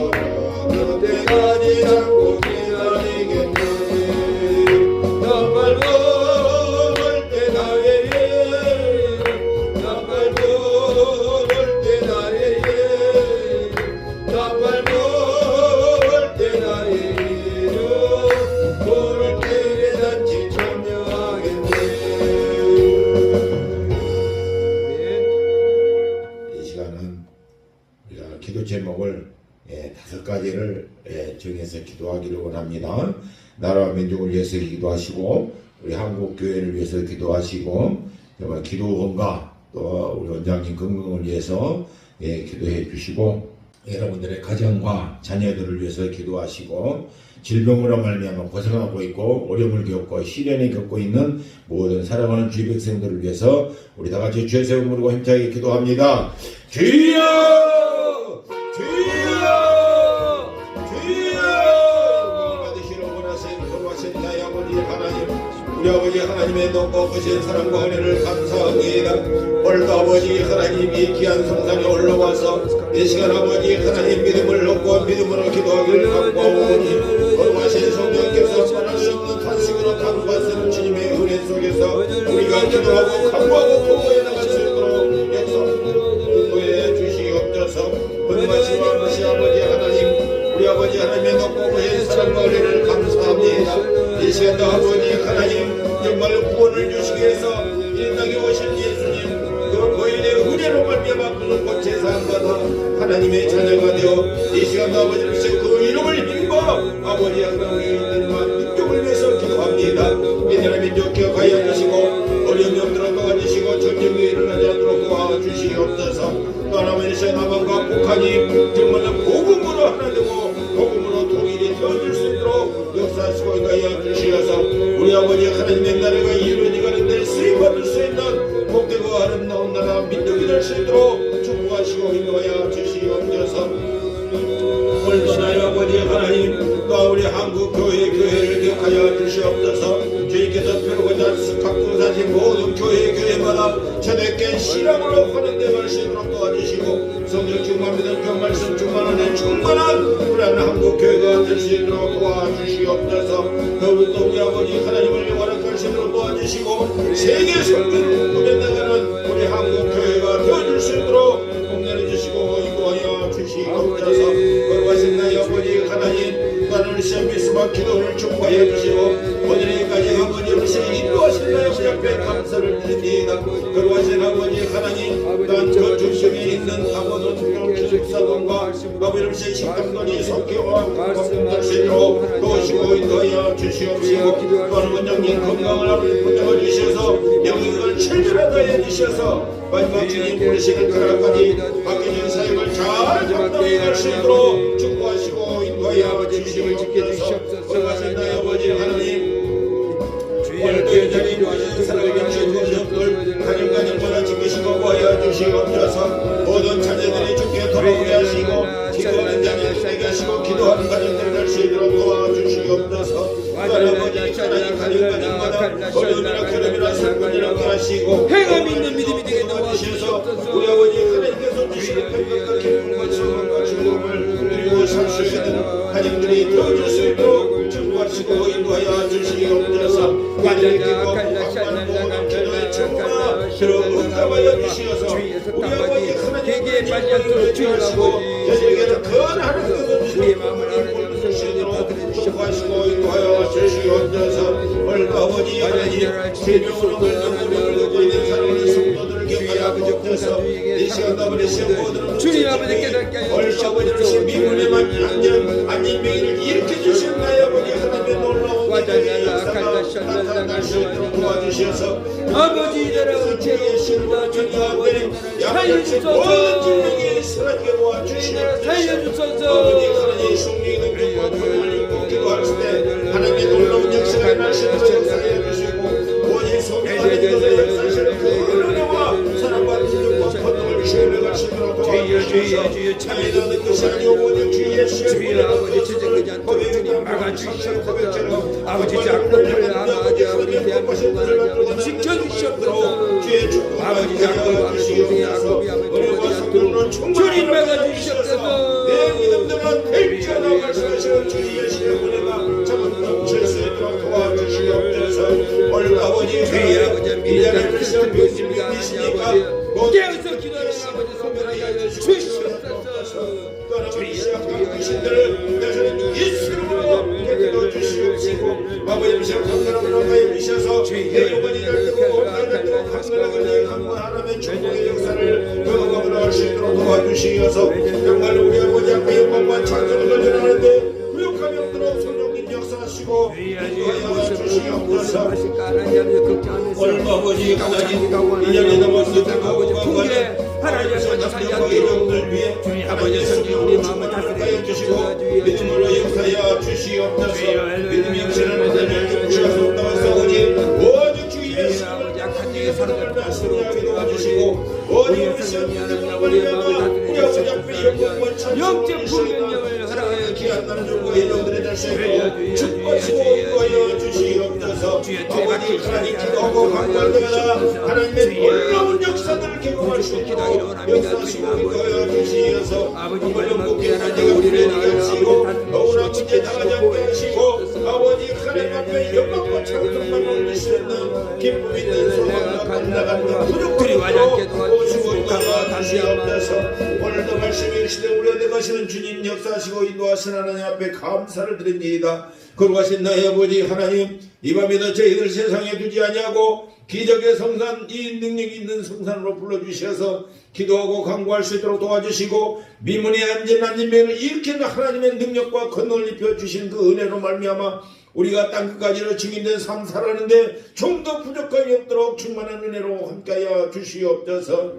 그때까지 잡고 기다리겠네. 나팔 불 때 나의 이름 나팔 불 때 나의 이름 나팔 불 때 나의 이름 불을 때 잔치 참여하겠네. 이 시간은 우리가 기도 제목을 5가지를 정해서 기도하기를 원합니다. 나라와 민족을 위해서 기도하시고 우리 한국 교회를 위해서 기도하시고 정말 기도원과 또 우리 원장님 건강을 위해서 기도해 주시고 여러분들의 가정과 자녀들을 위해서 기도하시고 질병으로 말미암아 고생하고 있고 어려움을 겪고 시련을 겪고 있는 모든 사랑하는 주의 백성들을 위해서 우리 다 같이 주의 세움 부르고 힘차게 기도합니다. 주여! 주여! 주여! 받으시러 원하신 거룩하신 나의 아버지 하나님, 우리 아버지 하나님의 높고 크신 사랑과 은혜를 감사합니다. 오늘도 아버지 하나님이 귀한 성산에 올라와서 이 시간 아버지 하나님 믿음을 얻고 믿음으로 기도하기를 간구하오니 거룩하신 성령께서 말할 수 없는 탄식으로 간구하시는 주님의 은혜 속에서 우리가 기도하고 간구하고 보고해 나갈 수 있도록 역사해 주시옵소서. 거룩하신 왕이신 아버지 하나님, 우리 아버지 하나님의 높고 크신 사랑과 은혜를 감사합니다. 이 시간도 아버지 하나님 정말 구원을 주시기 위해서 이 땅에 오신 예수님 그 고인의 은혜로 말미암아 그는 곧 제사함받아 하나님의 자녀가 되어 이 시간도 아버지로서 그 이름을 힘입어 아버지 하나님과 민족을 위해서 기도합니다. 이 나라 민족 기억하여 주시고 어려운 영들을 도와주시고 전쟁이 일어나지 않도록 도와주시옵소서. 또 하나님 남한과 북한이 정말로 복음으로 하나 되고 복음으로 통일이 되어줄 수 있도록 역사하시고 인하여 주시어서 우리 아버지 하나님의 나라가 이루어지 가는데 수임받을 수 있는 복되고 아름다운 나라 민족이 될 수 있도록 축복하시고 인도하여 주시옵소서. 오늘도 나의 아버지 하나님 또 우리 한국 교회를 기억하여 주시옵소서. 주님께서 펴고자 갖고 사신 모든 교회마다 저녁게 신앙으로 하는 데 말씀으로 도와주시고 성령 충만 믿음 그 말씀 충만한 충만한 우리 한국 교회가 될 수 있도록 도와주시옵소서. 더욱더 우리 아버지 하나님을 영원한 결심으로 도와주시고 세계 성교를 꾸며나가는 우리 한국 교회가 되어줄 수 있도록 공연해 주시고 인도하여 주시옵소서. 거룩하신 나의 아버지 하나님 나를 시험 미스와 기도를 축복하여 주시고 오늘까지 아버지 없이 인도하신 나의 우리 앞에 감사를 드립니다. 거룩하신 아버지 하나님 난그 중심에 있는 아버지 특별 기숙사동과 아버지 없이 식당권이 속교와 공동될 수 있도록 도우시고 인도하여 주시옵시고 또한 원장님 건강을 아버지 보장해 주셔서 영역을 철저하게 해주셔서 마지막 주님 부르시는 그날까지 맡겨진 사역을 잘 감당해 갈 수 있도록 축복하시고 인도하여 주시옵소서. 자리 모이는 사랑하는 주님들 가정과 정마다 지키시고 보여 주시옵소서. 모든 자녀들이 주께 돌아오게 하시고 기도하는 자녀들에게 하시고 기도하는 가정들을 할 수 있도록 도와주시옵소서. 아버지 하나님 가정과 정마다 어려움이나 괴로움이나 슬픔이라고 하시고 행함이 있는 믿음이 되게 도와주셔서 우리 아버지 하나님께서 주시는 평강과 기쁨과 소망과 즐거움을 누리고 살 수 있는 가정들이 되어줄 수 있도록 축복하시고 인도하여 주시옵소서. 우리들의 기도 평강과 모든 기도의 청과 들어응답하여 주시어서 우리 아버지 하나님의 말씀을 주시고 저에게는 건하는 것을 주시고 주시도록 축복하시고 인도하여 주시옵소서. 오늘 아버지 하나님 세명으로 우리를 있는 사랑하는 성도들을 기억하여 주옵소서. 이 시간도 아버지 시험보들은 주님 아버지 깨닫게 하여 오늘 아버지는 미문에만 안전 안진병이를 일으켜 주신 나의 아버지 하나님의 놀라운 은혜의 역사가 나타날 수 있도록 도와주셔서 아버지 이들의 죄로 신다 주님 아버지 살려주소서. 질병이 사라지게 도와주시옵소서. 살려주소서. 아버지 하나님의 승리의 능력과 권능을 입고 기도할 때 하나님의 놀라운 역사가 일어나시도록 역사해 주시고 오직 성령의 역사하시는 그 은혜와 사랑과 능력과 권능을 주시며 가시도록 도와주셔서 참여하는 것이 아니오 오직 주 예수의 아버지 제정되지 않도록 주님 막아주시옵소서. 아버지 작품을 아버지 우리 대한민국을 지켜주시옵소서. 아버지 작품 아버지 동생의 아버지 아버지 않도록 주님 막아주시옵소서. 내 믿음들은 일전하고 말씀하시는 주 예수의 은혜가 잡은 넘칠 수 있도록 도와주시옵소서. 오늘 아버지 아버지 미련을 믿음을 믿으십니까? 깨어서 기도하는 아버지 성령하게 하여 주시옵소서. 당신들을 대신에 예수로 깨달아 주시옵시고 아버지 시험하여 주셔서 내 영혼이 열리고 온전하고 강건하게 강구 하나님의 축복의 역사를 경험하고 할 수 있도록 도와주시어서 정말로 우리 아버지 앞에 영광과 찬송을 돌려나가는데 부욕함이 없도록 성령님 역사하시고 인도하여 주시옵소서. 오늘 아버지 하나님 1년이 넘었을 아버지 풍기에 하나님 아버지 살려주시옵소서. 위해 주님 아버지 성령 우리 마음을 다스려 주시고 믿음으로 역사하여 주시옵소서. 믿음 역사를 받으며 주셔서 나와서오니 오직 주 예수를 약한 자에 사랑을 말씀하게 도와주시고 오직 우리 성령님을 우리 아버지 앞에 영광과 영적 찬송을 분명령을 하라하여 귀한 나는 중고의 영들의 자식으로 축복하시고 인도하여 주시옵소서. 아버지 하나님 기도하고 간구할 때마다 하나님의 놀라운 역사들을 경험할 수 있도록 역사하시고 인도하여 주시어서 아버지 영국의 하나님 우리를 하시고 너무나 문제 당하지 않게 하시고 아버지 하나님 앞에 영광과 찬송만 올릴 수 있는 기쁨 있는 소망과 감사가 부족하도록 오시고 인도하여 주시옵소서. 오늘도 말씀해 주시되 우리 안에 가시는 주님 역사하시고 인도하시는 하나님 앞에 감사를 드립니다. 거룩하신 나의 아버지 하나님 이 밤에도 저희들 세상에 두지 아니하고 기적의 성산 이 능력이 있는 성산으로 불러주셔서 기도하고 간구할 수 있도록 도와주시고 미문의 안진병을 일으키는 하나님의 능력과 권능을 입혀주신 그 은혜로 말미암아 우리가 땅끝까지로 증인된 삶 살았는데 좀 더 부족함이 없도록 충만한 은혜로 함께하여 주시옵소서.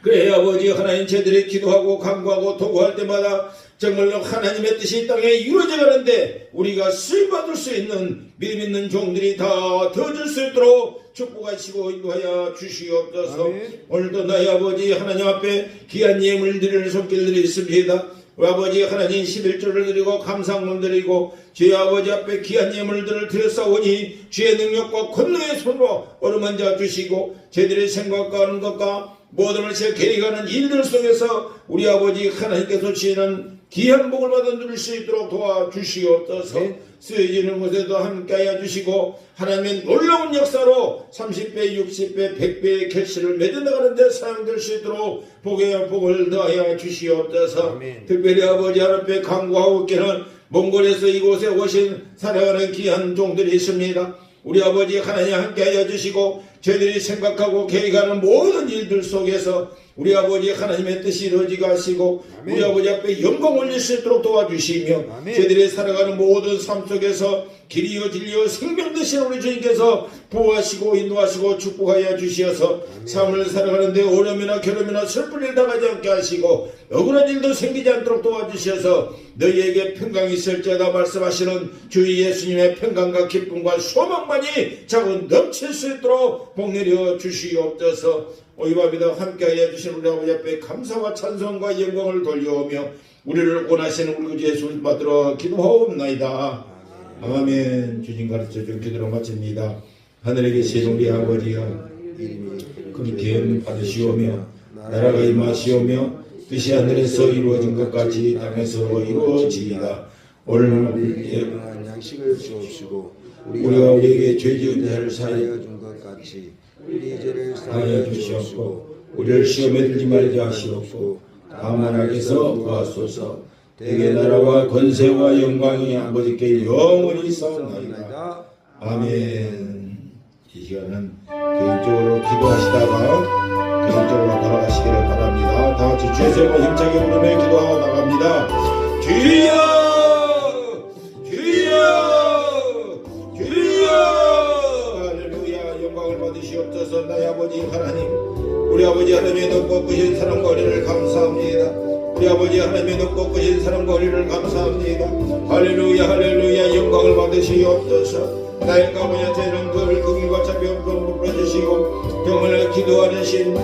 그래 아버지 하나님 저희들이 기도하고 간구하고 도구할 때마다 정말로 하나님의 뜻이 이 땅에 이루어져 가는데 우리가 쓰임받을 수 있는 믿음 있는 종들이 다 되어줄 수 있도록 축복하시고 인도하여 주시옵소서. 아멘. 오늘도 나의 아버지 하나님 앞에 귀한 예물 드릴 손길들이 있습니다. 우리 아버지 하나님 11조를 드리고 감사함을 드리고 주의 아버지 앞에 귀한 예물들을 드렸사오니 주의 능력과 권능의 손으로 어루만져 주시고 저희들의 생각과 하는 것과 모든 것을 계획하는 일들 속에서 우리 아버지 하나님께서 주시는 귀한 복을 받아 누릴 수 있도록 도와주시옵소서. 쓰여지는 곳에도 함께하여 주시고 하나님의 놀라운 역사로 30배, 60배, 100배의 결실을 맺어나가는 데 사용될 수 있도록 복을 더하여 주시옵소서. 아멘. 특별히 아버지 하나님께 간구하고 있기는 몽골에서 이곳에 오신 살아가는 귀한 종들이 있습니다. 우리 아버지 하나님 함께하여 주시고 저희들이 생각하고 계획하는 모든 일들 속에서 우리 아버지 하나님의 뜻이 이루어지게 하시고 우리 아버지 앞에 영광 올릴 수 있도록 도와주시며 저희들이 살아가는 모든 삶 속에서 길이요 진리요 생명 되신 우리 주님께서 보호하시고 인도하시고 축복하여 주시어서 삶을 살아가는데 어려움이나 괴로움이나 슬픈 일 당하지 않게 하시고 억울한 일도 생기지 않도록 도와주시어서 너희에게 평강이 있을지어다 말씀하시는 주 예수님의 평강과 기쁨과 소망만이 자꾸 넘칠 수 있도록 복내려 주시옵소서. 이 밤에도 함께하여 주신 우리 아버지 앞에 감사와 찬송과 영광을 돌려오며 우리를 원하시는 우리 주 예수를 받들어 기도하옵나이다. 아멘. 주님 가르쳐 준 기도로 마칩니다. 하늘에 계신 우리 아버지여 금태음 받으시오며 나라가 임하시오며 뜻이 하늘에서 이루어진 것 같이 땅에서 이루어지이다. 오늘 우리에게 양식을 주옵시고 우리가 우리에게 죄 지은 자를 사하여 준 것 같이 우리 죄를 사하여 주시옵고 우리를 시험에 들지 말게 하시옵고 다만 악에서 구하소서. 대개 나라와 권세와 영광이 아버지께 영원히 싸우나이다. 아멘. 이 시간은 개인적으로 기도하시다가 개인적으로 돌아가시기를 바랍니다. 다 같이 주의 세고 힘차게 부르며 기도하고 나갑니다. 주여 주여 주여 할렐루야. 영광을 받으시옵소서. 나의 아버지 하나님, 우리 아버지 하나님의 높고 크신 사랑과 은혜를 감사합니다. 우리 아버지 하나님의 높고 크신 사랑과 은혜를 감사합니다. 할렐루야 할렐루야. 영광을 받으시옵소서. 나의 아버지한테는 늘 긍휼과 자비함으로 풀어주시고 영원히 기도하는 죄를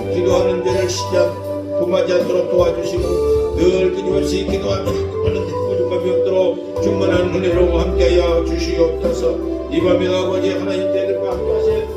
범하지 않도록 도와주시고 늘 끊임없이 기도하는 오죽감이 없도록 충만한 은혜로 함께하여 주시옵소서. 이 밤에 아버지 하나님 때들과 함께하신